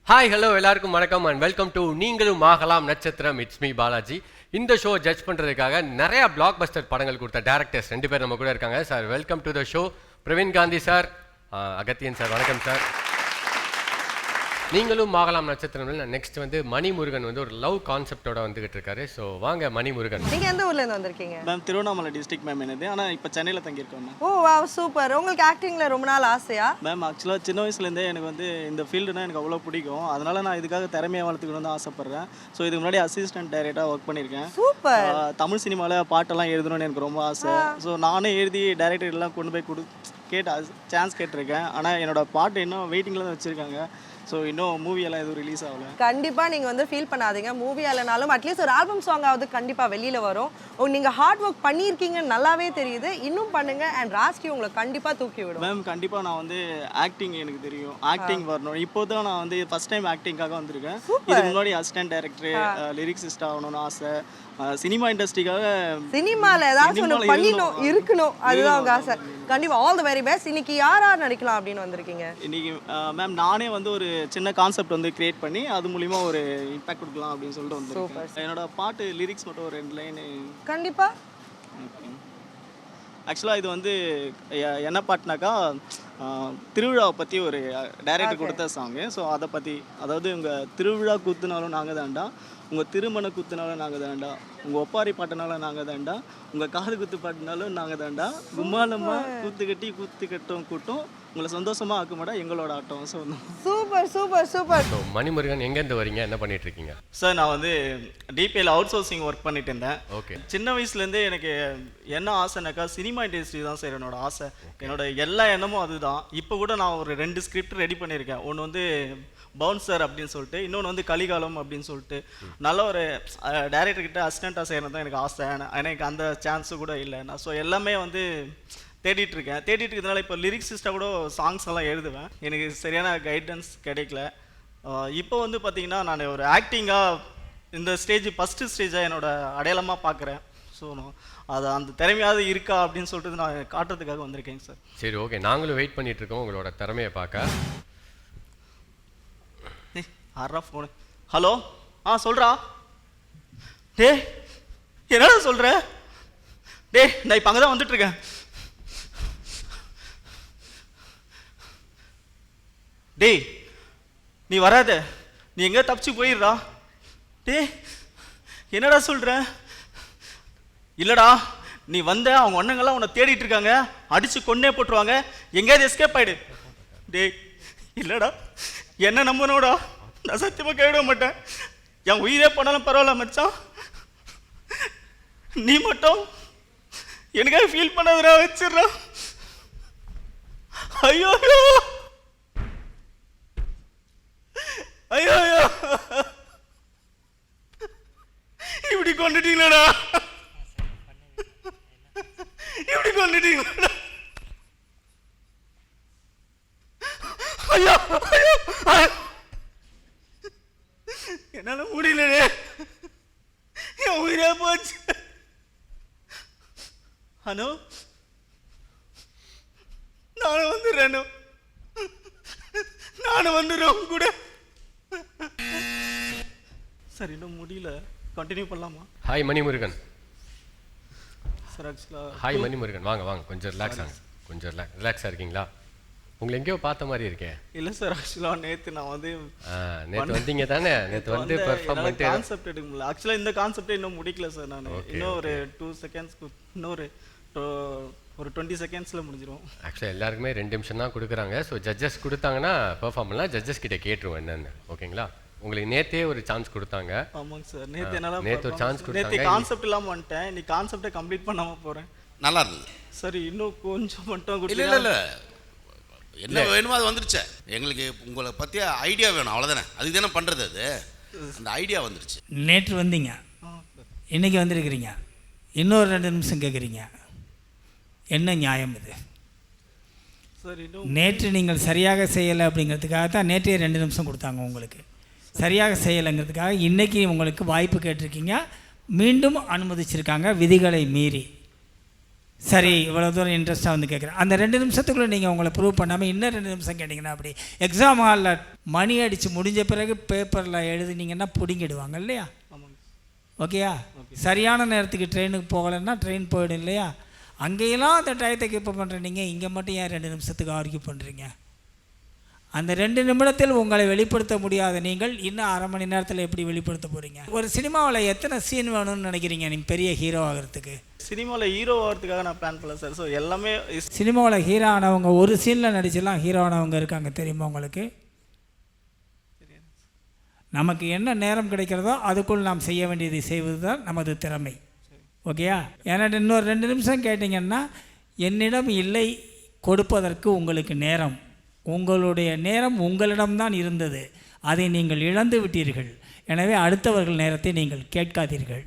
Hi hello எல்லாருக்கும் வணக்கம் and welcome to நீங்களும் ஆகலாம் நட்சத்திரம். It's me Balaji. இந்த ஷோ ஜட்ஜ் பண்ணுறதுக்காக நிறையா பிளாக் பஸ்டர் படங்கள் கொடுத்த டேரக்டர்ஸ் 2 பேர் நம்ம கூட இருக்காங்க. Sir welcome to the show. Praveen Gandhi sir, Agathiyan sir, வணக்கம் சார். நீங்களும் ஆகலாம் நட்சத்திரம்ல நெக்ஸ்ட் வந்து மணிமுருகன் வந்து ஒரு லவ் கான்செப்டோட வந்துகிட்டு இருக்காரு. ஸோ வாங்க மணிமுருகன். நீங்க எந்த ஊர்ல இருந்து வந்திருக்கீங்க? மேம் திருவண்ணாமலை டிஸ்ட்ரிக்ட் மேம் என்னது, ஆனால் இப்போ சென்னையில் தங்கியிருக்கோம் மேம். ஓ வாவ், சூப்பர். உங்களுக்கு ஆக்டிங்ல ரொம்ப நாள் ஆசையா? மேம் ஆக்சுவலாக சின்ன வயசுலேருந்தே எனக்கு வந்து இந்த ஃபீல்டுனா எனக்கு அவ்வளோ பிடிக்கும். அதனால நான் இதுக்காக திறமையை வளர்த்துக்கணும்னு ஆசைப்பட்றேன். ஸோ இதுக்கு முன்னாடி அசிஸ்டன்ட் டைரக்டராக ஒர்க் பண்ணியிருக்கேன். சூப்பர். தமிழ் சினிமாவில் பாட்டெல்லாம் எழுதணும்னு எனக்கு ரொம்ப ஆசை. ஸோ நானே எழுதி டைரக்டர்லாம் கொண்டு போய் சான்ஸ் கேட்டிருக்கேன். ஆனால் என்னோட பாட்டு இன்னும் வெயிட்டிங்கில் தான் வச்சுருக்காங்க. ஸோ இன்னும் மூவியெல்லாம் எதுவும் ரிலீஸ் ஆகல. கண்டிப்பாக நீங்கள் வந்து ஃபீல் பண்ணாதீங்க. மூவி இல்லைனாலும் அட்லீஸ்ட் ஒரு ஆல்பம் சாங்காவது கண்டிப்பாக வெளியில் வரும். நீங்கள் ஹார்ட் ஒர்க் பண்ணியிருக்கீங்கன்னு நல்லாவே தெரியுது. இன்னும் பண்ணுங்க. அண்ட் ராஸ்கி உங்களை கண்டிப்பாக தூக்கி விடும். மேம் கண்டிப்பாக நான் வந்து ஆக்டிங் எனக்கு தெரியும், ஆக்டிங் வரணும். இப்போ தான் நான் வந்து ஃபர்ஸ்ட் டைம் ஆக்டிங்காக வந்திருக்கேன். இதுக்கு முன்னாடி அசிஸ்டன்ட் டைரக்டர், லிரிக்ஸிஸ்ட் ஆகணும்னு ஆசை. சினிமா இண்டஸ்ட்ரிக்காக சினிமாவில் ஏதாச்சும் ஒன்று பண்ணிடணும், இருக்கணும், அதுதான் அவங்க ஆசை. கண்டிப்பாக ஆல் தி வெரி பெஸ்ட். இன்னைக்கு யார் நடிக்கலாம் அப்படின்னு வந்திருக்கீங்க? இன்னைக்கு மேம் நானே வந்து ஒரு சின்ன கான்செப்ட் வந்து கிரியேட் பண்ணி அது மூலிமா ஒரு இம்பாக்ட் கொடுக்கலாம் அப்படின்னு சொல்லிட்டு வந்து என்னோட பாட்டு லிரிக்ஸ் மட்டும் ஒரு 2 லைன். கண்டிப்பாக. ஆக்சுவலாக இது வந்து என்ன பாட்டுனாக்கா, திருவிழாவை பற்றி ஒரு டைரக்டர் கொடுத்த சாங்கு. ஸோ அதை பற்றி, அதாவது உங்கள் திருவிழா கூத்துனாலும் நாங்கள் தாண்டா, உங்கள் திருமண கூத்துனாலும் நாங்கள் தாண்டா, உங்கள் ஒப்பாரி பாட்டுனாலும் நாங்கள் தாண்டா, உங்கள் காது குத்து பாட்டுனாலும் நாங்கள் தாண்டா, கும்மாலமாக கூத்து கட்டும் கூட்டம் உங்களை சந்தோஷமாக ஆக்குமாடா எங்களோட ஆட்டம். So super super super. So Manimurugan எங்கேருந்து வரீங்க, என்ன பண்ணிட்டு இருக்கீங்க? சார் நான் வந்து டிபிஎல் அவுட் சோர்சிங் ஒர்க் பண்ணிட்டு இருந்தேன். ஓகே. சின்ன வயசுலேருந்தே எனக்கு என்ன ஆசைனாக்கா சினிமா இண்டஸ்ட்ரி தான் சார் என்னோட ஆசை. என்னோட எல்லா எண்ணமும் அதுதான். இப்போ கூட நான் ஒரு 2 ஸ்கிரிப்ட் ரெடி பண்ணியிருக்கேன். ஒன்று வந்து பவுன்சர் அப்படின்னு சொல்லிட்டு, இன்னொன்று வந்து கலிகாலம் அப்படின்னு சொல்லிட்டு. நல்ல ஒரு டைரக்டர்கிட்ட அசிஸ்டண்ட்டாக செய்யறது தான் எனக்கு ஆசை. எனக்கு அந்த சான்ஸு கூட இல்லை. நான் ஸோ எல்லாமே வந்து தேடிட்டு இருக்கிறதுனால இப்போ லிரிக்ஸிஸ்டாக கூட சாங்ஸ் எல்லாம் எழுதுவேன். எனக்கு சரியான கைடன்ஸ் கிடைக்கல. இப்போ வந்து பார்த்தீங்கன்னா நான் ஒரு ஆக்டிங்காக இந்த ஃபஸ்ட்டு ஸ்டேஜாக என்னோட அடையாளமாக பார்க்குறேன். ஸோ அது அந்த திறமையாவது இருக்கா அப்படின்னு சொல்லிட்டு நான் காட்டுறதுக்காக வந்திருக்கேங்க சார். சரி, ஓகே. நாங்களும் வெயிட் பண்ணிட்டு இருக்கோம் உங்களோட திறமையை பார்க்க. ஆறா ஃபோனு. ஹலோ, சொல்கிறா. டே என்னடா சொல்கிற? டே நான் இப்போ அங்கே தான் வந்துட்டுருக்கேன். டேய் நீ வராத, நீ எங்கே தப்பிச்சு போயிடுறா. டே என்னடா சொல்கிற? இல்லைடா, நீ வந்த அவங்க அண்ணங்கள்லாம் உன்னை தேடிட்டு இருக்காங்க, அடித்து கொன்னே போட்டுருவாங்க, எங்கேயாவது எஸ்கேப் ஆகிடு. டேய் இல்லைடா, என்ன நம்பனோடா, நான் சத்தியமாக கைவிட மாட்டேன். என் உயிரே போனாலும் பரவாயில்ல மச்சான், நீ மட்டும் எனக்காக ஃபீல் பண்ணாதடா, வச்சிடுறா. ஐயோ ஐயோ ஐயோ, இப்படி கொண்டுட்டீங்களா, இப்படி கொண்டுட்டீங்களா. ஐயோ ஐயோ, என்னால முடியல, என் உயிரே போச்சு. அனு நானும் வந்துடுறேன், நானும் வந்துடுறேன் கூட. சார் இன்னும் முடியல, கண்டினியூ பண்ணலாமா? ஹாய் மணிமுருகன். சார் ஆக்சுவலாக ஹாய் மணிமுருகன், வாங்க வாங்க, கொஞ்சம் ரிலாக்ஸ் ஆகுங்க. கொஞ்சம் ரிலாக்ஸாக இருக்கீங்களா? உங்களை எங்கேயோ பார்த்த மாதிரி இருக்கேன். இல்லை சார், ஆக்சுவலாக நேற்று நான் வந்து நேற்று வந்தீங்க தானே? நேற்று வந்து பெர்ஃபார்ம் பண்ணிட்டு கான்செப்ட் எடுக்க முடியல. ஆக்சுவலாக இந்த கான்செப்டே இன்னும் முடிக்கல சார். நான் இன்னும் ஒரு 2 செகண்ட்ஸ்க்கு, இன்னொரு 20 செகண்ட்ஸில் முடிஞ்சிடும். ஆக்சுவலாக எல்லாருக்குமே 2 நிமிஷம் தான் கொடுக்குறாங்க. ஸோ ஜட்ஜஸ் கொடுத்தாங்கன்னா பெர்ஃபார்ம் பண்ணலாம். ஜட்ஜஸ் கிட்ட கேட்டுருவோம் என்னென்னு. ஓகேங்களா? உங்களுக்கு நேற்றே ஒரு சான்ஸ் கொடுத்தாங்க. ஆமாங்க சார், நேற்று நேற்று ஒரு சான்ஸ் கொடுத்தாங்க. நேற்று கான்செப்ட் இல்லாமல் வந்துட்டேன், இன்னைக்கு கான்செப்டை கம்ப்ளீட் பண்ணாமல் போகிறேன். நல்லா இருந்தது. சரி இன்னும் கொஞ்சம் மட்டும் இல்லை இல்லை இல்லை, என்ன வேணுமோ அது வந்துருச்சு. எங்களுக்கு உங்களை பற்றிய ஐடியா வேணும், அவ்வளோதானே. அதுக்கு தானே பண்ணுறது, அது அந்த ஐடியா வந்துருச்சு. நேற்று வந்தீங்க, இன்றைக்கி வந்திருக்கிறீங்க, இன்னொரு 2 நிமிஷம் கேட்குறீங்க. என்ன நியாயம் இது? சார் இன்னும் நேற்று நீங்கள் சரியாக செய்யலை அப்படிங்கிறதுக்காக தான் நேற்றே 2 நிமிஷம் கொடுத்தாங்க உங்களுக்கு. சரியாக செய்யலைங்கிறதுக்காக இன்றைக்கி உங்களுக்கு வாய்ப்பு கேட்டிருக்கீங்க, மீண்டும் அனுமதிச்சிருக்காங்க விதிகளை மீறி. சரி இவ்வளோ தூரம் இன்ட்ரெஸ்ட்டாக வந்து கேட்குறேன். அந்த 2 நிமிஷத்துக்குள்ளே நீங்கள் உங்களை ப்ரூவ் பண்ணாமல் இன்னும் 2 நிமிஷம் கேட்டிங்கன்னா அப்படி எக்ஸாம் ஹாலில் மணி அடித்து முடிஞ்ச பிறகு பேப்பரில் எழுதுனீங்கன்னா பிடிங்கிடுவாங்க இல்லையா? ஆமாங்க. ஓகேயா? சரியான நேரத்துக்கு ட்ரெயினுக்கு போகலைன்னா ட்ரெயின் போயிடும் இல்லையா? அங்கேயெல்லாம் அந்த டயத்தை கீப் பண்ணுறீங்க, இங்கே மட்டும் ஏன் 2 நிமிஷத்துக்கு ஆர்கியூ பண்ணுறீங்க? அந்த 2 நிமிடத்தில் உங்களை வெளிப்படுத்த முடியாத நீங்கள் இன்னும் அரை மணி நேரத்தில் எப்படி வெளிப்படுத்த போகிறீங்க? ஒரு சினிமாவில் எத்தனை சீன் வேணும்னு நினைக்கிறீங்க நீங்கள் பெரிய ஹீரோ ஆகிறதுக்கு? சினிமாவில் ஹீரோ ஆகிறதுக்காக நான் பிளான் பண்ணல சார். ஸோ எல்லாமே சினிமாவில் ஹீரோ ஆனவங்க ஒரு சீனில் நடிச்செல்லாம் ஹீரோ ஆனவங்க இருக்காங்க தெரியுமா உங்களுக்கு? நமக்கு என்ன நேரம் கிடைக்கிறதோ அதுக்குள் நாம் செய்ய வேண்டியதை செய்வது தான் நமது திறமை. ஓகேயா? ஏன்னா இன்னொரு 2 நிமிஷம் கேட்டிங்கன்னா என்னிடம் இல்லை கொடுப்பதற்கு உங்களுக்கு நேரம். உங்களுடைய நேரம் உங்களிடம்தான் இருந்தது, அதை நீங்கள் இழந்து விட்டீர்கள். எனவே அடுத்தவர்கள் நேரத்தை நீங்கள் கேட்காதீர்கள்.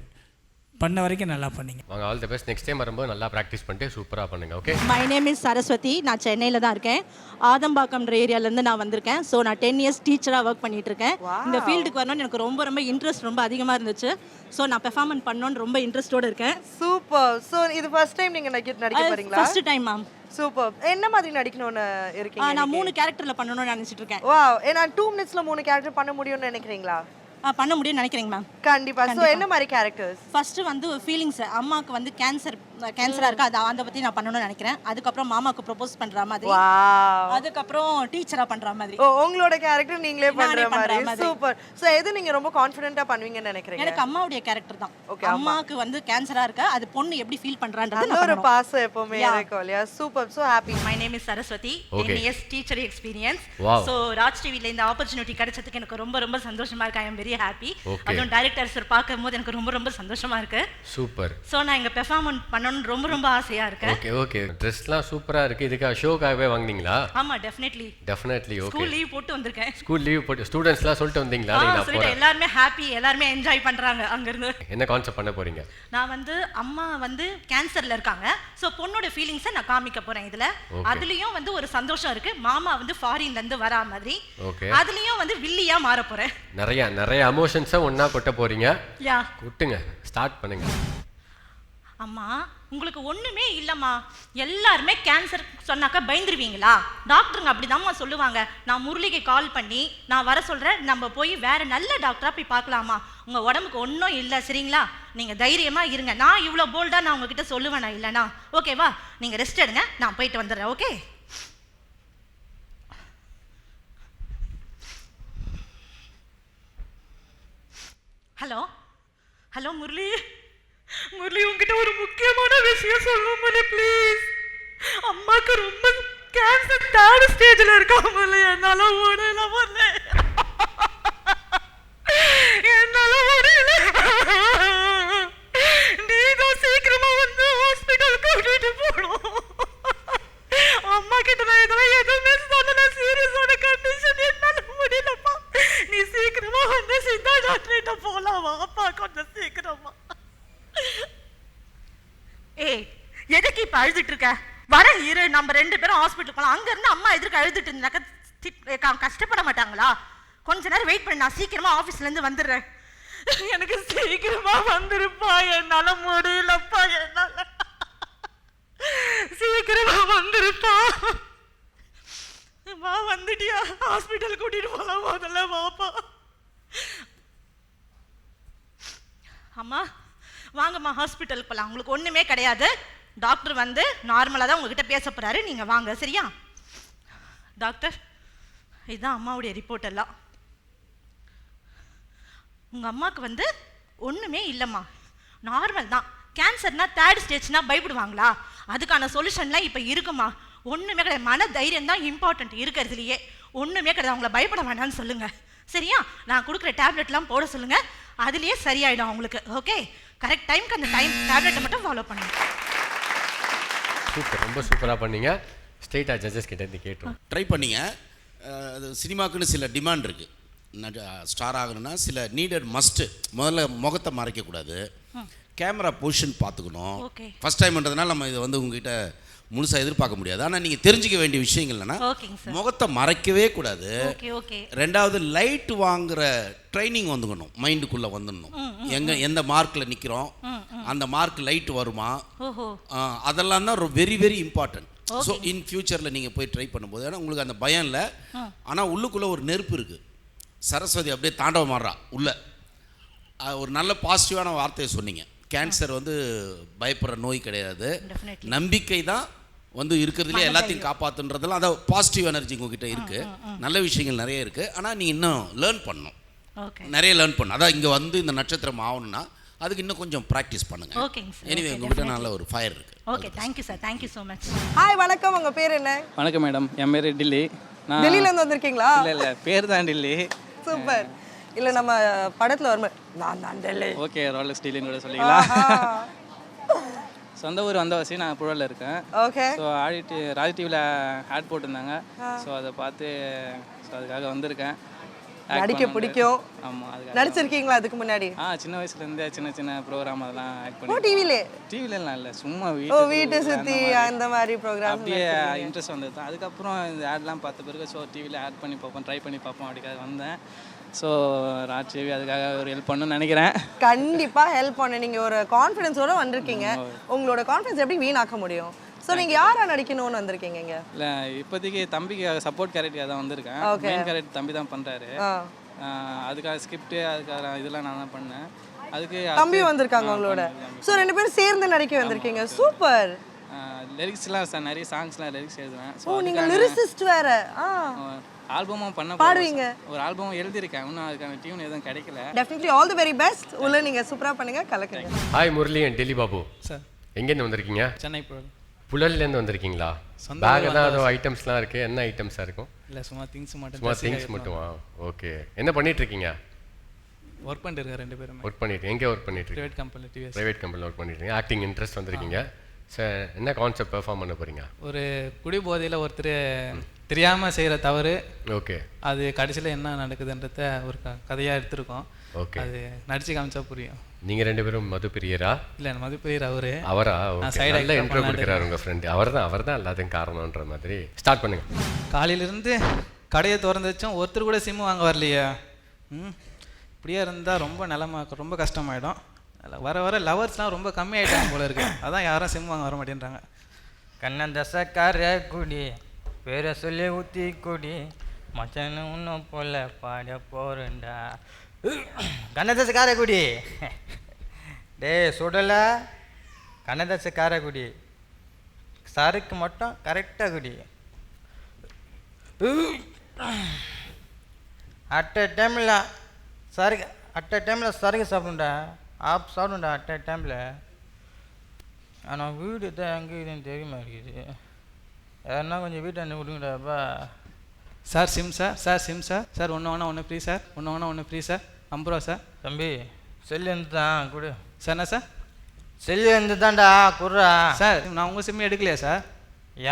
பண்ண வரைக்கும் நல்லா பண்ணீங்க. வாங்க, all the best. Next time வரும்போது நல்லா ப்ராக்டிஸ் பண்ணிட்டு சூப்பராக பண்ணுங்க. Okay. My name is Saraswathi. நான் சென்னையில் தான் இருக்கேன். ஆதம்பாக்கம்ன்ற ஏரியாவிலேருந்து நான் வந்திருக்கேன். ஸோ நான் 10 இயர்ஸ் டீச்சராக ஒர்க் பண்ணிட்டு இருக்கேன். இந்த ஃபீல்டுக்கு வரணும்னு எனக்கு ரொம்ப இன்ட்ரெஸ்ட் ரொம்ப அதிகமாக இருந்துச்சு. ஸோ நான் பெர்ஃபார்மன்ஸ் பண்ணணும்னு ரொம்ப இன்ட்ரெஸ்டோடு இருக்கேன். சூப்பர். ஸோ இது ஃபர்ஸ்ட் டைம் நீங்கள் நடிக்க போறீங்களா? First time ma'am. சூப்பர். என்ன மாதிரி நடிக்கணும்னு இருக்கீங்க? நான் 3 கேரக்டரில் பண்ணணும்னு நினச்சிட்டு இருக்கேன். வாவ். ஏன்னா 2 மினிட்ஸ்ல 3 கேரக்டர் பண்ண முடியும்னு நினைக்கிறீங்களா? பண்ண முடியும்னு நினைக்கிறேங்க மேம். கண்டிப்பா. ஸோ என்ன மாதிரி கேரக்டர்ஸ்? ஃபர்ஸ்ட் வந்து ஃபீலிங்ஸ், அம்மாவுக்கு வந்து கேன்சராக இருக்குது, அதை பற்றி நான் பண்ணணும்னு நினைக்கிறேன். அதுக்கப்புறம் மாமாவுக்கு ப்ரொபோஸ் பண்ணுற மாதிரி, அதுக்கப்புறம் டீச்சராக பண்ணுற மாதிரி. ஓ, உங்களோட கேரக்டர் நீங்களே பண்ற மாதிரி. சூப்பர். ஸோ எது நீங்க ரொம்ப கான்ஃபிடென்ட்டா பண்ணுவீங்கன்னு நினைக்கிறீங்க? எனக்கு அம்மாவுடைய கேரக்டர் தான். அம்மாவுக்கு வந்து கேன்சராக இருக்கா, அது பொண்ணு எப்படி ஃபீல் பண்ணுறான்றது ஒரு பாசம் எப்பவுமே இருக்கும் இல்லையா? Super. So happy. My name is Saraswathi. 10 years teacher experience. Wow. So Raj டிவியில் இந்த ஆப்பர்ச்சுனிட்டி கிடைச்சதுக்கு எனக்கு ரொம்ப சந்தோஷமா இருக்கு. I am very happy. அதுவும் டைரக்டர் சார் பார்க்கும்போது எனக்கு ரொம்ப சந்தோஷமா இருக்கு. சூப்பர். ஸோ நான் இங்கே பெர்ஃபார்மன்ஸ் பண்ணணும்னு ரொம்ப ஆசையா இருக்கு. ஓகே. ட்ரெஸ்லாம் சூப்பராக இருக்குது. இதுக்காக ஷோக்காகவே வாங்குனீங்களா? ஆமா, டெஃபினெட்லி. ஓகே. ஸ்கூல் லீவ் போட்டு வந்திருக்கேன். ஸ்கூல் லீவ் போட்டு ஸ்டூடெண்ட்ஸ்லாம் சொல்லிட்டு வந்தீங்களா? நான் போகிறேன். எல்லாருமே ஹாப்பி, எல்லாருமே என்ஜாய் பண்றாங்க அங்கிருந்து. என்ன கான்செப்ட் பண்ண போறீங்க? நான் வந்து அம்மா வந்து கேன்சர்ல இருக்காங்க. ஸோ பொண்ணோட ஃபீலிங்ஸை நான் காமிக்க போறேன் இதுல. அதுலயும் வந்து ஒரு சந்தோஷம் இருக்கு. மாமா வந்து ஃபாரின்ல இருந்து வரா மாதிரி. அதுலயும் வந்து வில்லியா மாற போறேன். நிறைய எமோஷன்ஸை ஒண்ணா கொட்ட போறீங்க. யா, கொட்டுங்க. ஸ்டார்ட் பண்ணுங்க. அம்மா, உங்களுக்கு ஒண்ணுமே இல்லம்மா. எல்லாருமே கேன்சர் சொன்னாக்கா பயந்துருவீங்களா? டாக்டருங்க அப்படிதாம்மா சொல்லுவாங்க. நான் முரளிக்கு கால் பண்ணி நான் வர சொல்றேன், நம்ம போய் வேற நல்ல டாக்டரா போய் பார்க்கலாமா? உங்க உடம்புக்கு ஒன்றும் இல்லை, சரிங்களா? நீங்க தைரியமா இருங்க. நான் இவ்வளோ போல்டா நான் உங்ககிட்ட சொல்லுவேனா இல்லைனா? ஓகேவா? நீங்க ரெஸ்ட் எடுங்க, நான் போயிட்டு வந்துடுறேன். ஓகே. ஹலோ முரளி, உங்ககிட்ட ஒரு முக்கியமான விஷயம் சொல்லணும் ப்ளீஸ். அம்மாக்கு ரொம்ப கேன்சர் 3rd ஸ்டேஜில் இருக்காம. என்னால ஓடல. நீதான் சீக்கிரமா வந்து ஹாஸ்பிட்டலுக்கு கூட்டிட்டு போகணும். அம்மா கிட்ட நான் இதெல்லாம் எதுவுமே சொல்லல. சீரியஸான கண்டிஷன், என்னால முடியலப்பா. நீ சீக்கிரமா வந்து சித்தா டாக்டர்கிட்ட போலாம். வாப்பா, கொஞ்சம் சீக்கிரமா. ஏய், எதுக்கு இப்ப அழுதுட்டு இருக்க? வர இரு, நம்ம 2 பேரும் ஹாஸ்பிட்டல் போலாம். அங்க இருந்து அம்மா எதிர்க்க அழுதுட்டு இருந்தாக்க கஷ்டப்பட மாட்டாங்களா? கொஞ்ச நேரம் வெயிட் பண்ணி நான் சீக்கிரமா ஆபீஸ்ல இருந்து வந்துடுறேன். எனக்கு சீக்கிரமா வந்துருப்பா, என்னால முடியலப்பா. என்னால சீக்கிரமா வந்துருப்பா. வா, வந்துட்டியா? ஹாஸ்பிட்டல் கூட்டிட்டு போலாம். முதல்ல வாப்பா. அம்மா வாங்கம்மா, ஹாஸ்பிட்டலுக்கு போகலாம். உங்களுக்கு ஒன்றுமே கிடையாது. டாக்டர் வந்து நார்மலாக தான் உங்ககிட்ட பேச போகிறாரு. நீங்கள் வாங்க, சரியா? டாக்டர், இதுதான் அம்மாவுடைய ரிப்போர்ட் எல்லாம். உங்கள் அம்மாவுக்கு வந்து ஒன்றுமே இல்லைம்மா, நார்மல் தான். கேன்சர்னா 3rd ஸ்டேஜ்னா பயப்படுவாங்களா? அதுக்கான சொல்யூஷன்லாம் இப்போ இருக்குமா? ஒன்றுமே கிடையாது. மன தைரியம் தான் இம்பார்ட்டன்ட் இருக்கிறதுலையே. ஒன்றுமே கிடையாது. அவங்கள பயப்பட வேண்டாம்னு சொல்லுங்கள், சரியா? நான் கொடுக்குற டேப்லெட்லாம் போட சொல்லுங்கள், அதுலேயே சரியாயிடும் அவங்களுக்கு. ஓகே, கரெக்ட் டைமுக்கு அந்த டேப்லெட்டை மட்டும் ஃபாலோ பண்ணுங்க. சூப்பர், ரொம்ப சூப்பராக பண்ணீங்க. ஸ்ட்ரெயிட்டாக ஜட்ஜஸ் கிட்ட இருந்து கேட்டோம். ட்ரை பண்ணிங்க. அது சினிமாக்குன்னு சில டிமாண்ட் இருக்குது. ஸ்டார் ஆகணும்னா சில நீடட் மஸ்ட்டு. முதல்ல முகத்தை மறைக்கக்கூடாது, கேமரா பொசிஷன் பார்த்துக்கணும். ஃபஸ்ட் டைம்ன்றதுனால நம்ம இதை வந்து உங்ககிட்ட முழுசாக எதிர்பார்க்க முடியாது. ஆனால் நீங்கள் தெரிஞ்சிக்க வேண்டிய விஷயங்கள் என்னன்னா, ஓகேங்க சார். முகத்தை மறைக்கவே கூடாது. Okay okay. ரெண்டாவது லைட் வாங்குற ட்ரைனிங் வந்துக்கணும், மைண்டுக்குள்ளே வந்துடணும். எந்த மார்க்கில் நிற்கிறோம், அந்த மார்க் லைட் வருமா, ஓஹோ, அதெல்லாம் தான் very very important. So in ஃபியூச்சரில் நீங்கள் போய் ட்ரை பண்ணும்போது ஏன்னா உங்களுக்கு அந்த பயம் இல்லை, ஆனால் உள்ளுக்குள்ளே ஒரு நெருப்பு இருக்குது. சரஸ்வதி அப்படியே தாண்டவம் மாறுறா உள்ள. ஒரு நல்ல பாசிட்டிவான வார்த்தையை சொன்னீங்க. கேன்சர் வந்து பயப்படுற நோய் கிடையாது, நம்பிக்கை தான் வந்து இருக்கிறதுலே எல்லாத்தையும் காப்பாற்றுன்றதெல்லாம் அதாவது பாசிட்டிவ் எனர்ஜி உங்ககிட்ட இருக்குது. நல்ல விஷயங்கள் நிறைய இருக்குது, ஆனால் நீங்கள் இன்னும் லேர்ன் பண்ணணும், நிறைய லேர்ன் பண்ணணும். அதான் இங்கே வந்து இந்த நட்சத்திரம் ஆகணும்னா அதுக்கு இன்னும் கொஞ்சம் ப்ராக்டிஸ் பண்ணுங்க. எனிவே உங்ககிட்ட நல்ல ஒரு ஃபயர் இருக்கு. Okay, thank you sir, thank you so much. Hi வணக்கம், உங்க பேர் என்ன? வணக்கம் மேடம், என் பேர் டில்லி. நான் டெல்லியில இருந்து வந்திருக்கீங்களா? இல்ல பேர் தான் டில்லி. சூப்பர். இல்ல நம்ம படத்துல வருமே நான் தான் டெல்லி. ஓகே, ரோலக்ஸ் டில்லின்னு கூட சொல்லிக்கலாம். சொந்த ஊர் வந்தவாசி, நான் புழலில் இருக்கேன். ஓகே. ஸோ ஆடிட்டு ராஜ் டிவியில் ஆட் போட்டிருந்தாங்க. ஸோ அதை பார்த்து அதுக்காக வந்திருக்கேன். நடிக்க பிடிக்கும். ஆமாம், அதுக்காக நடிச்சிருக்கீங்களா அதுக்கு முன்னாடி? சின்ன வயசுலேருந்தே சின்ன சின்ன ப்ரோக்ராம் அதெல்லாம் ஆக்ட் பண்ணி. டிவிலலாம் இல்லை, சும்மா வீட்டை சுற்றி அந்த மாதிரி ப்ரோக்ராம் அப்படியே இன்ட்ரெஸ்ட் வந்தது தான். அதுக்கப்புறம் இந்த ஆட்லாம் பார்த்த பிறகு ஸோ டிவியில் ஆட் பண்ணி பார்ப்போம், ட்ரை பண்ணி பார்ப்போம், அப்படிக்காக வந்தேன். ஸோ ராஜ் டிவி அதுக்காக ஒரு ஹெல்ப் பண்ணணும்னு நினைக்கிறேன். கண்டிப்பாக ஹெல்ப் பண்ண. நீங்கள் ஒரு கான்ஃபிடென்ஸோடு வந்திருக்கீங்க, உங்களோட கான்ஃபிடென்ஸ் எப்படி வீணாக்க முடியும்? ஸோ நீங்கள் யாரை நடிக்கணும்னு வந்திருக்கீங்க இங்கே? இல்லை, இப்போதைக்கு தம்பிக்கு சப்போர்ட் கேரக்டராக தான் வந்திருக்கேன். மெயின் கேரக்டர் தம்பி தான் பண்ணுறாரு. அதுக்காக ஸ்கிரிப்ட் அதுக்காக இதெல்லாம் நான் தான் பண்ணேன். அதுக்கு தம்பி வந்திருக்காங்க உங்களோட. ஸோ 2 பேரும் சேர்ந்து நடிக்க வந்திருக்கீங்க. சூப்பர். லிரிக்ஸ்லாம் சார் நிறைய சாங்ஸ்லாம் லிரிக்ஸ் எழுதுவேன். ஓ, நீங்கள் லிரிசிஸ்ட் வேற. ஆல்பமும் பண்ண பாடுவீங்க. ஒரு ஆல்பம் எழுதியிருக்கேன், இன்னும் அதுக்கான டியூன் எதுவும் கிடைக்கல. Definitely all the very best. உள்ள நீங்கள் சூப்பராக பண்ணுங்க, கலக்குங்க. Hi Murali and Delhi Babu sir. எங்கேருந்து வந்திருக்கீங்க? சென்னை புழல். புழல்லேருந்து வந்திருக்கீங்களா? பேக் தான் ஏதோ ஐட்டம்ஸ்லாம் இருக்குது, என்ன ஐட்டம்ஸாக இருக்கும்? இல்லை, சும்மா திங்ஸ் மட்டும். சும்மா திங்ஸ் மட்டுமா? ஓகே. என்ன பண்ணிட்டு இருக்கீங்க? ஒர்க் பண்ணிட்டு இருக்கேன். 2 பேரும் ஒர்க் பண்ணிட்டு. எங்கே ஒர்க் பண்ணிட்டு இருக்கீங்க? ப்ரைவேட் கம்பெனி, டிவிஎஸ் ப்ரைவேட் கம்பெனியில் ஒர்க் பண்ணிட்டு இருக்கீங்க. ஆக்டிங் இன்ட்ரெஸ்ட் வந்திருக்கீங்க. சார் என்ன கான்செப்ட் பெர்ஃபார்ம் பண்ண போகிறீங்க? ஒரு குடி போதையில் ஒருத்தர் தெரியாமல் செய்கிற தவறு, ஓகே, அது கடைசியில் என்ன நடக்குதுன்றத ஒரு கதையாக எடுத்திருக்கோம். ஓகே. அது நடிச்சு காமிச்சா புரியும். நீங்கள் 2 பேரும் மது பிரியரா? இல்லை, மது பிரியர் அவரா? நல்ல இன்ட்ரோ கொடுக்குறாரு உங்கள் ஃப்ரெண்டு. அவர் தான் எல்லாத்தையும் காரணம்ன்ற மாதிரி. ஸ்டார்ட் பண்ணுங்க. காலையிலேருந்து கடையை திறந்து வச்சோம், ஒருத்தர் கூட சிம்மு வாங்க வரலையா? இப்படியே இருந்தால் ரொம்ப நிலமா ரொம்ப கஷ்டமாயிடும். வர வர லவர்ஸ்லாம் ரொம்ப கம்மியாயிட்டாங்க போல இருக்கு. அதான் யாரும் சிம்மு வாங்க வர மாட்டேன்றாங்க. கண்ணந்தசக்கார குடி பேரை சொல்லி ஊற்றி குடி மச்சன்னு இன்னும் போல பாட போறேன்டா. கண்ணதசக்கார குடி டே சுடலை, கண்ணதசக்கார குடி சருக்கு மட்டும் கரெக்டாக குடி. அட்ட டைமில் சருக்கு சாப்பிடுண்டா, ஆப் சாப்பிடுண்டா அட்ட டைமில். ஆனால் வீடு தான் எங்கே இதுன்னு தெரியுமா இருக்குது. யாருன்னா கொஞ்சம் வீட்டை என்ன விடுங்கடாப்பா. சார் சிம் சார் ஒன்று வேணா ஒன்று ஃப்ரீ சார், ஒன்று வேணா ஒன்று ஃப்ரீ சார். 50 ரூபா சார். தம்பி செல்லு இருந்து தான் கொடு. சார் என்ன சார்? செல்லு இருந்து தான்டா குடுறா. சார் நான் உங்கள் சிம்மு எடுக்கலையா சார்?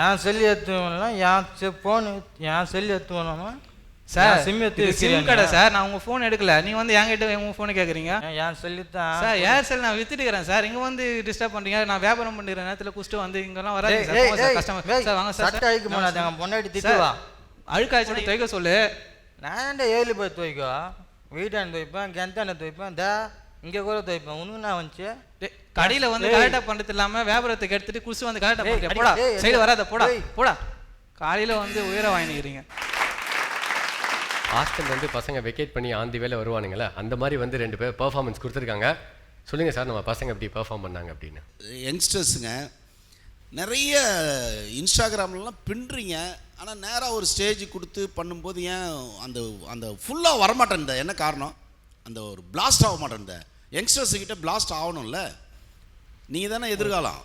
என் செல்லு எடுத்துவேனா, என் செல்லு எடுத்துவேணுமா சார்? சிம் சிம் கடை சார், நான் உங்கள் ஃபோன் எடுக்கல. நீங்கள் வந்து என்கிட்ட உங்கள் ஃபோனை கேட்குறீங்க. என் செல்லு தான் சார். ஏர்செல் நான் வித்துட்டுக்கிறேன் சார். இங்கே வந்து டிஸ்டர்ப் பண்ணுறீங்க. நான் வியாபாரம் பண்ணுற நேரத்தில் குடிச்சிட்டு வந்து இங்கெல்லாம் வராது சார். கஸ்டமர் சார் வாங்க சார். சட்டை அழிக்க மாட்டாங்க, பொண்டாட்டி திட்டுவா. அழுக்காச்சுன்னா துவைக்க சொல்லு. நான் ஏழு போய் துவைக்கோ, வீட்டான துவைப்பேன், கிணத்தான துவைப்பேன், இங்கே கூட துவைப்பேன். உனக்கு நான் வந்துச்சு கடையில் வந்து கரெக்டாக பண்ணுறது இல்லாமல் வியாபாரத்துக்கு எடுத்துகிட்டு குடிச்சு வந்து கரெக்டாக பண்ணுறேன். போடா சைடு வராத, போடா. காலையில் வந்து உயர வாங்கிக்கிறீங்க. ஹாஸ்டல் வந்து பசங்க வெக்கேட் பண்ணி ஆந்தி வேலை வருவானுங்களே, அந்த மாதிரி வந்து 2 பேர் பெர்ஃபார்மன்ஸ் கொடுத்துருக்காங்க. சொல்லுங்கள் சார், நம்ம பசங்க எப்படி பெர்ஃபார்ம் பண்ணாங்க அப்படின்னு. யங்ஸ்டர்ஸுங்க நிறைய இன்ஸ்டாகிராம்லாம் பின்னுறீங்க, ஆனால் நேராக ஒரு ஸ்டேஜ் கொடுத்து பண்ணும்போது ஏன் அந்த ஃபுல்லாக வரமாட்டேன்? என்ன காரணம்? அந்த ஒரு பிளாஸ்ட் ஆக மாட்டேன். யங்ஸ்டர்ஸுக்கிட்ட பிளாஸ்ட் ஆகணும்ல, நீங்கள் தானே எதிர்காலம்.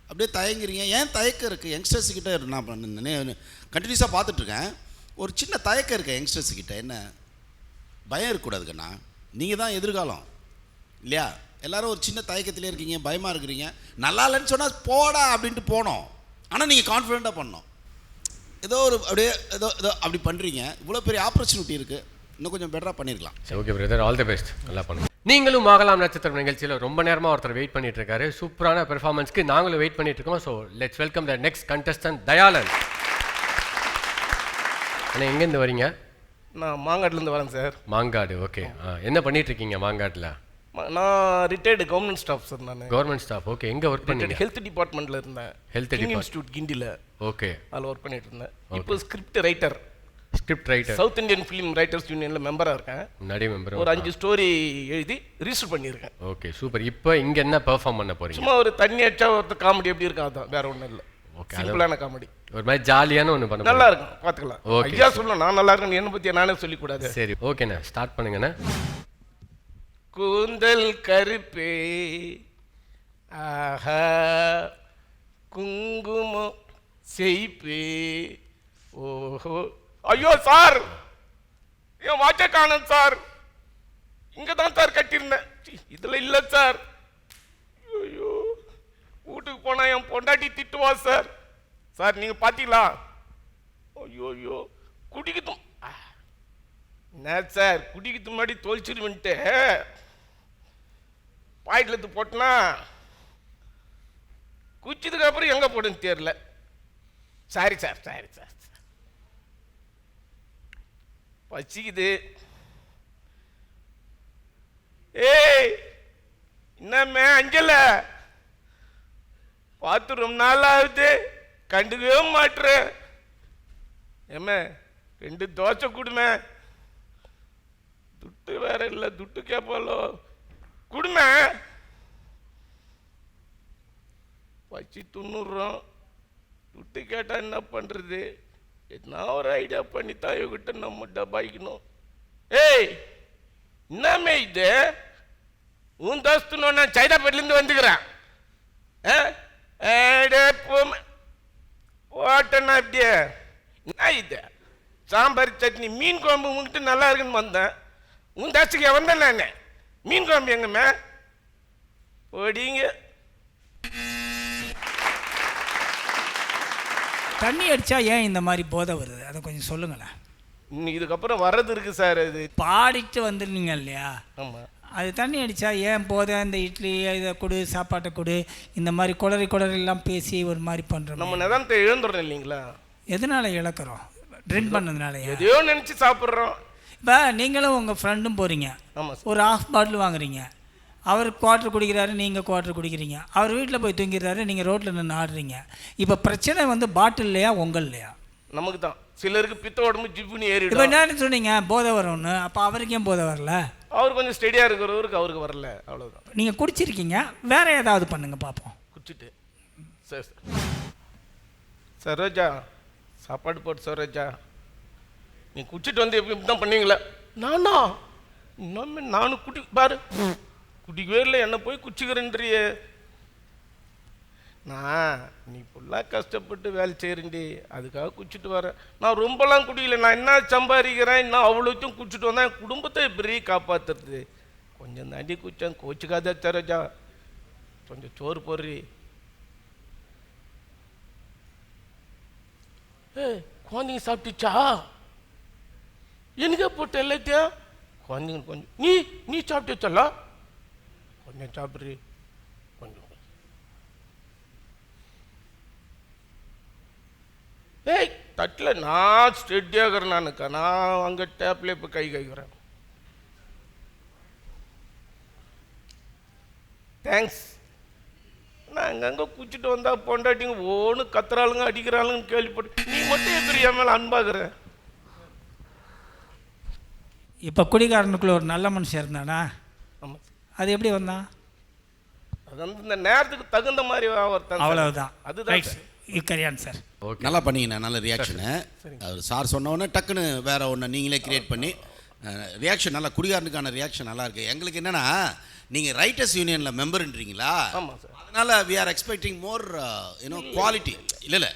அப்படியே தயங்குறீங்க. ஏன் தயக்கம் இருக்குது யங்ஸ்டர்ஸுக்கிட்ட? நான் கண்டினியூஸாக பார்த்துட்ருக்கேன், ஒரு சின்ன தயக்கம் இருக்குது யங்ஸ்டர்ஸுக்கிட்ட. என்ன பயம் இருக்கக்கூடாது கண்ணா, நீங்கள் தான் எதிர்காலம் இல்லையா? எல்லோரும் ஒரு சின்ன தயக்கத்திலே இருக்கீங்க, பயமாக இருக்கிறீங்க. நல்லா இல்லைன்னு சொன்னால் போடா அப்படின்ட்டு போனோம், ஆனால் நீங்கள் கான்ஃபிடெண்ட்டாக பண்ணோம். ஏதோ ஒரு அப்படியே ஏதோ அப்படி பண்ணுறீங்க. இவ்வளோ பெரிய ஆப்பர்ச்சுனிட்டி இருக்குது, இன்னும் கொஞ்சம் பெட்டராக பண்ணியிருக்கலாம். Okay brother, all the best. நல்லா பண்ணுங்க. நீங்களும் ஆகலாம் நட்சத்திரம் நிகழ்ச்சியில் ரொம்ப நேரமாக ஒருத்தர் வெயிட் பண்ணிட்டு இருக்காரு. சூப்பரான பெர்ஃபார்மன்ஸ்க்கு நாங்களும் வெயிட் பண்ணிட்டு இருக்கோம். So let's welcome the next contestant Dayalan. அண்ணா எங்கேருந்து வரீங்க? நான் மாங்காட்லேருந்து வரேன் சார். மாங்காடு, ஓகே. என்ன பண்ணிட்டு இருக்கீங்க மாங்காட்டில்? நான் ரிட்டையர்டு கவர்மெண்ட் ஸ்டாஃப் சார். நான் கவர்மெண்ட் ஸ்டாஃப், ஓகே. எங்கே ஒர்க் பண்ணீங்க? ஹெல்த் டிபார்ட்மெண்ட்டில் இருந்தேன். ஹெல்த் இன்ஸ்டியூட் கிண்டியில். ஓகே, அதில் ஒர்க் பண்ணிட்டு இருந்தேன். இப்போ script writer. Script writer. South Indian film writers யூனியனில் மெம்பராக இருக்கேன். முன்னாடி மெம்பர். ஒரு 5 ஸ்டோரி எழுதி ரிஜிஸ்டர் பண்ணியிருக்கேன். Okay, super. இப்போ இங்கே என்ன பெர்ஃபார்ம் பண்ண போறீங்க? சும்மா ஒரு தண்ணி அடிச்சா ஒருத்தர் காமெடி எப்படி இருக்கா, அதான், வேற ஒன்றும் இல்லை. ஓகே, சிம்பிளான காமெடி. ஒரு மாதிரி ஜாலியான ஒன்று பண்ண நல்லா இருக்கும், பார்த்துக்கலாம். ஓகே, ஐயா சொல்லணும் நான் நல்லா இருக்கேன், என்னை பற்றி நானே சொல்லிக்கூடாது. சரி, ஓகேண்ணா, ஸ்டார்ட் பண்ணுங்கண்ணா. கூந்தல் கருப்பே ஆஹா குங்குமம் செய்ப்பே ஓஹோ. ஐயோ சார், என் வாட்சை காணும் சார். இங்கே தான் சார் கட்டியிருந்தேன். இதில் இல்லை சார். ஐயோ, வீட்டுக்கு போனால் என் பொண்டாட்டி திட்டுவா சார். சார் நீங்கள் பார்த்தீங்களா? ஐயோ ஐயோ, குடிக்கட்டும். என்ன சார், குடிக்கிறதுக்கு முன்னாடி தொலைச்சிருவன்ட்டு பாயிட்டில் எடுத்து போட்டனா குச்சிதுக்கு அப்புறம் எங்கே போடுன்னு தெரியல. Sorry sir, sorry sir. பச்சிக்குது. ஏய் என்னம்மே அஞ்சல, பார்த்து ரொம்ப நாள் ஆகுது, கண்டுக்கவே மாட்டுறேன். ஏம்மே 2 தோசை கொடுமே. துட்டு வேற இல்லை, துட்டு கேட்பாலோ, குடுமை. வச்சு துண்ணுறோம், துட்டு கேட்டா என்ன பண்றது? நான் ஒரு ஐடியா பண்ணி தாயகிட்ட நம்ம டபாய்க்கணும். ஏய் என்னமே இது, உன் தோஸ்துன்னு நான் சைதாப்பேட்லேருந்து வந்துக்கிறேன். ஓட்டண்ணா இப்படியே என்ன இது? சாம்பார் சட்னி மீன் குழம்பு உங்ககிட்ட நல்லா இருக்குன்னு வந்தேன். உன் தாச்சுக்கு வந்தேன் நான். மீன் குழம்பு எங்கம்மா ஓடிங்க? தண்ணி அடித்தா ஏன் இந்த மாதிரி போதை வருது, அதை கொஞ்சம் சொல்லுங்களேன். இன்னும் இதுக்கப்புறம் வர்றது இருக்குது சார். அது பாடிட்டு வந்துருந்தீங்க இல்லையா? ஆமாம். அது தண்ணி அடித்தா ஏன் போதை? இந்த இட்லி இதை கொடு, சாப்பாட்டை கொடு, இந்த மாதிரி குளறெல்லாம் பேசி ஒரு மாதிரி பண்ணுறோம். நம்ம நிதானத்தை இழந்துடுறோம் இல்லைங்களா? எதனால் இழக்கிறோம்? ட்ரிங்க் பண்ணதுனால. எதையோ நினச்சி சாப்பிட்றோம். இப்போ நீங்களும் உங்கள் ஃப்ரெண்டும் போகிறீங்க, ஆமாம், ஒரு 1/2 பாட்டில் வாங்குறீங்க. அவர் குவார்ட்டர் குடிக்கிறாரு, நீங்கள் குவார்ட்டர் குடிக்கிறீங்க. அவர் வீட்டில் போய் தூங்கிடுறாரு, நீங்கள் ரோட்டில் நின்று ஆடுறீங்க. இப்போ பிரச்சனை வந்து பாட்டில் இல்லையா, உங்கள் இல்லையா? நமக்கு தான். சிலருக்கு பித்த உடம்பு ஜிப்புன்னு இப்போ ஏறிடும். என்னன்னு சொன்னீங்க போதை வரும்னு, அப்போ அவருக்கு ஏன் போதை வரல? அவர் கொஞ்சம் ஸ்டெடியாக இருக்கிறவருக்கு அவருக்கு வரல, அவ்வளோதான். நீங்கள் குடிச்சிருக்கீங்க, வேற ஏதாவது பண்ணுங்க பார்ப்போம். குடிச்சிட்டு சரி சார். சரோஜா சாப்பாடு போட்டு. சரோஜா நீ குடிச்சிட்டு வந்து எப்படி தான் பண்ணுவீங்களா? நானா இன்னும் நானும் குடி பாரு, குடிக்கவே இல்லை, என்ன போய் குச்சிக்கிறேன்றியே. நான் நீ ஃபுல்லாக கஷ்டப்பட்டு வேலை செய்கிறேன்டி, அதுக்காக குடிச்சிட்டு வரேன். நான் ரொம்பலாம் குடிக்கல, நான் என்ன சம்பாதிக்கிறேன், இன்னும் அவ்வளோத்தையும் குடிச்சிட்டு வந்தேன். என் குடும்பத்தை எப்படி காப்பாற்றுறது? கொஞ்சம் தாண்டி குடிச்சேன், கோச்சிக்காத சரோஜா. கொஞ்சம் சோறு போடுறி. குழந்தைங்க சாப்பிட்டுச்சா? எனக்கு போட்ட எல்லாத்தையும் குழந்தைங்க கொஞ்சம் நீ சாப்பிட்டுச்சல, கொஞ்சம் சாப்பிட்றி. கொஞ்சம் ஏய் தட்டில் நான் ஸ்டெடியாகிறேன். நானுக்கா நான் அங்கே டேப்ல இப்போ கை கைக்கிறேன். தேங்க்ஸ். நான் அங்கங்கே குச்சிட்டு வந்தா பொண்டாட்டிங்க ஒன்று கத்துறாளுங்க அடிக்கிறாளுங்கன்னு கேள்விப்பட்டு, நீ மட்டும் எப்படி என் மேலே அன்பாகிற? இப்போ குடிகாரனுக்குள்ள ஒரு நல்ல மனுஷன் இருந்தானா? ஆமாம். அது எப்படி வந்தான்? அது வந்து இந்த நேரத்துக்கு தகுந்த மாதிரி ஒருத்தன். அவ்வளவுதான். அதுதான் கரியான் சார். ஓகே, நல்லா பண்ணீங்கண்ணா, நல்ல ரியாக்ஷனு. அவர் சார் சொன்ன உடனே டக்குன்னு வேற ஒன்று நீங்களே கிரியேட் பண்ணி ரியாக்ஷன் நல்லா, குடிகாரனுக்கான ரியாக்ஷன் நல்லா இருக்கு. எங்களுக்கு என்னன்னா, நீங்கள் ரைட்டர்ஸ் யூனியனில் மெம்பர்ன்றீங்களா? ஆமாம் சார். அதனால் we are expecting more quality. இல்லை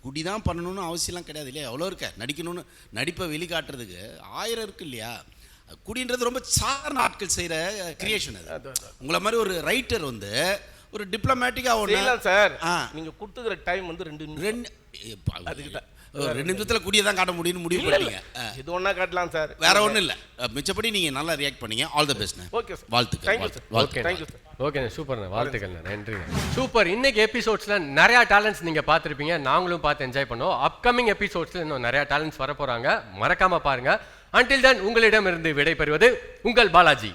குடி தான் பண்ணணும்னு அவசியம்லாம் கிடையாது இல்லையா? எவ்வளோ இருக்க நடிக்கணும்னு, நடிப்பை வெளிக்காட்டுறதுக்கு 1000 இருக்கு இல்லையா? குடின்றது ரொம்ப சாதாரண ஆட்கள் செய்கிற கிரியேஷன். அது உங்களை மாதிரி ஒரு ரைட்டர் வந்து ஒரு டிப்ளமேட்டிக்காக ஒன்று சார். நீங்கள் கொடுத்துக்கிற டைம் வந்து 2 அதுக்கு தான் 2 நிமிஷத்தில் குடியை தான் காட்ட முடியும்னு முடிவு பண்ணிட்டீங்க. இது ஒன்றா காட்டலாம் சார். வேற ஒன்றும் இல்லை. மிச்சப்படி நீங்கள் நல்லா ரியாக்ட் பண்ணீங்க. ஆல் த பெஸ்ட்ண்ணே. Okay sir. வாழ்த்துக்கள். Thank you sir. வாழ்த்துக்கள். Thank you sir. ஓகேண்ணே, சூப்பர்ண்ணே, வாழ்த்துக்கள்ண்ணே, நன்றிங்க. சூப்பர். இன்னைக்கு எபிசோட்ஸில் நிறையா டேலண்ட்ஸ் நீங்கள் பார்த்துருப்பீங்க, நாங்களும் பார்த்து என்ஜாய் பண்ணோம். அப்கமிங் எபிசோட்ஸில் இன்னும் நிறையா டேலண்ட்ஸ் வர போகிறாங்க, மறக்காமல் பாருங்கள். அன்டில் தென் உங்களிடமிருந்து விடைபெறுவது உங்கள் பாலாஜி.